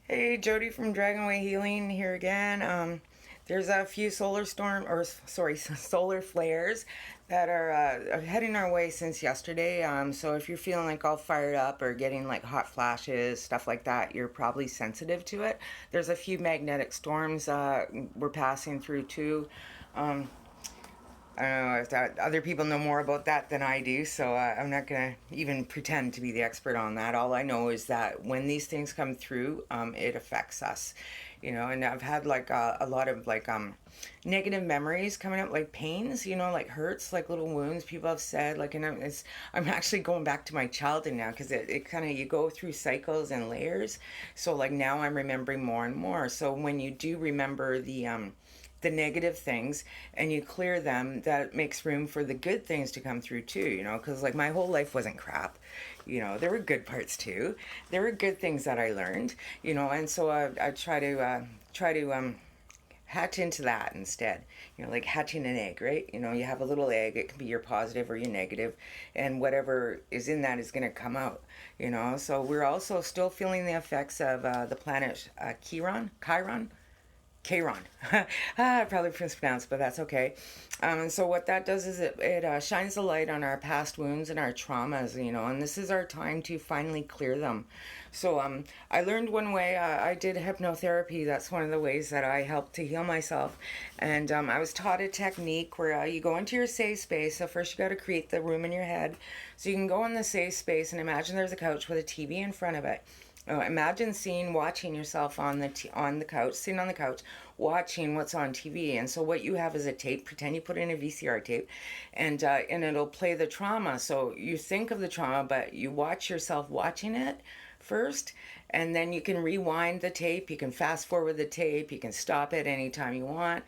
Hey, Jody from Dragonway Healing here again. There's a few solar flares that are heading our way since yesterday. So if you're feeling like all fired up or getting like hot flashes, stuff like that, you're probably sensitive to it. There's a few magnetic storms we're passing through too. Um, I don't know if other people know more about that than I do, so I'm not gonna even pretend to be the expert on that. All I know is that when these things come through, it affects us, And I've had like a lot of like negative memories coming up, like pains, like hurts, like little wounds. People have said, like, and I'm actually going back to my childhood now because it kind of you go through cycles and layers. So like now I'm remembering more and more. So when you do remember the negative things and you clear them, that makes room for the good things to come through too, because like my whole life wasn't crap. There were good parts too. There were good things that I learned, and so I try to hatch into that instead, like hatching an egg, right? You have a little egg, it can be your positive or your negative, and whatever is in that is going to come out, so we're also still feeling the effects of the planet Chiron. I probably mispronounced, but that's okay. And so what that does is it shines the light on our past wounds and our traumas, and this is our time to finally clear them. So I learned one way. I did hypnotherapy. That's one of the ways that I helped to heal myself. And I was taught a technique where you go into your safe space. So first you got to create the room in your head. So you can go in the safe space and imagine there's a couch with a TV in front of it. Oh, imagine watching yourself on the couch, sitting on the couch, watching what's on TV. And so what you have is a tape. Pretend you put in a VCR tape, and it'll play the trauma. So you think of the trauma, but you watch yourself watching it first, and then you can rewind the tape. You can fast forward the tape. You can stop it anytime you want.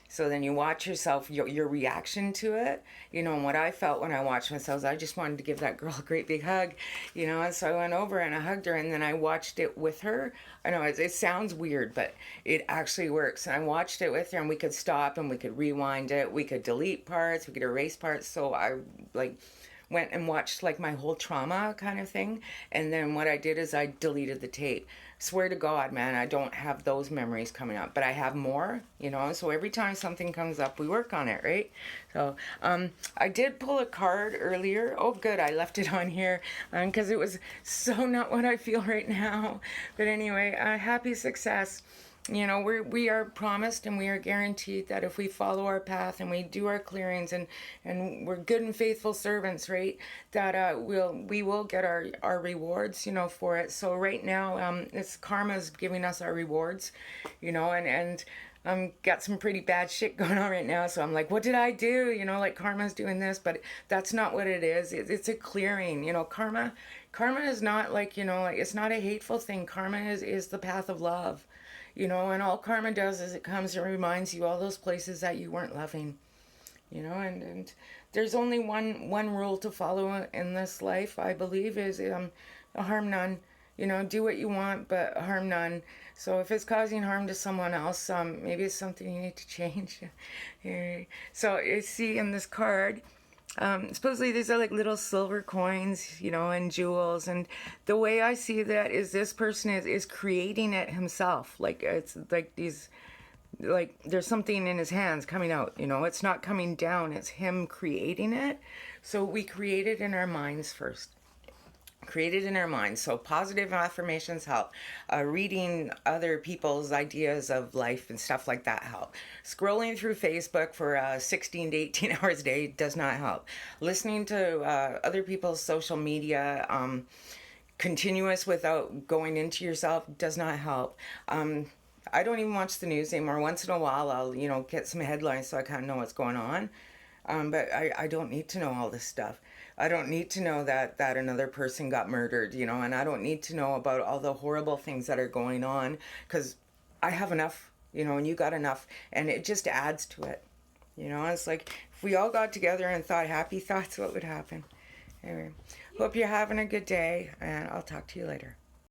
So then you watch yourself, your reaction to it. And what I felt when I watched myself is I just wanted to give that girl a great big hug, and so I went over and I hugged her, and then I watched it with her. I know it sounds weird, but it actually works. And I watched it with her, and we could stop and we could rewind it. We could delete parts, we could erase parts. So I like went and watched like my whole trauma kind of thing, and then what I did is I deleted the tape. Swear to God, man, I don't have those memories coming up, but I have more, so every time something comes up we work on it, right? So I did pull a card earlier. Oh good, I left it on here because it was so not what I feel right now. But anyway, happy success. We are promised and we are guaranteed that if we follow our path and we do our clearings and we're good and faithful servants, right, that we will get our rewards, for it. So right now, it's karma's giving us our rewards, and got some pretty bad shit going on right now. So I'm like, what did I do? Like karma's doing this, but that's not what it is. It's a clearing. Karma is not like, like it's not a hateful thing. Karma is the path of love. And all karma does is it comes and reminds you all those places that you weren't loving, and there's only one rule to follow in this life, I believe, is harm none. Do what you want, but harm none. So if it's causing harm to someone else, maybe it's something you need to change. So you see in this card, supposedly these are like little silver coins, and jewels. And the way I see that is this person is creating it himself. Like it's like these, like there's something in his hands coming out, it's not coming down, it's him creating it. So we create it in our minds first. Created in our minds. So positive affirmations help. Reading other people's ideas of life and stuff like that help. Scrolling through Facebook for 16 to 18 hours a day does not help. Listening to other people's social media continuous without going into yourself does not help. I don't even watch the news anymore. Once in a while I'll get some headlines so I kind of know what's going on. But I don't need to know all this stuff. I don't need to know that another person got murdered, and I don't need to know about all the horrible things that are going on, because I have enough, and you got enough, and it just adds to it. It's like if we all got together and thought happy thoughts, what would happen? Anyway, hope you're having a good day, and I'll talk to you later.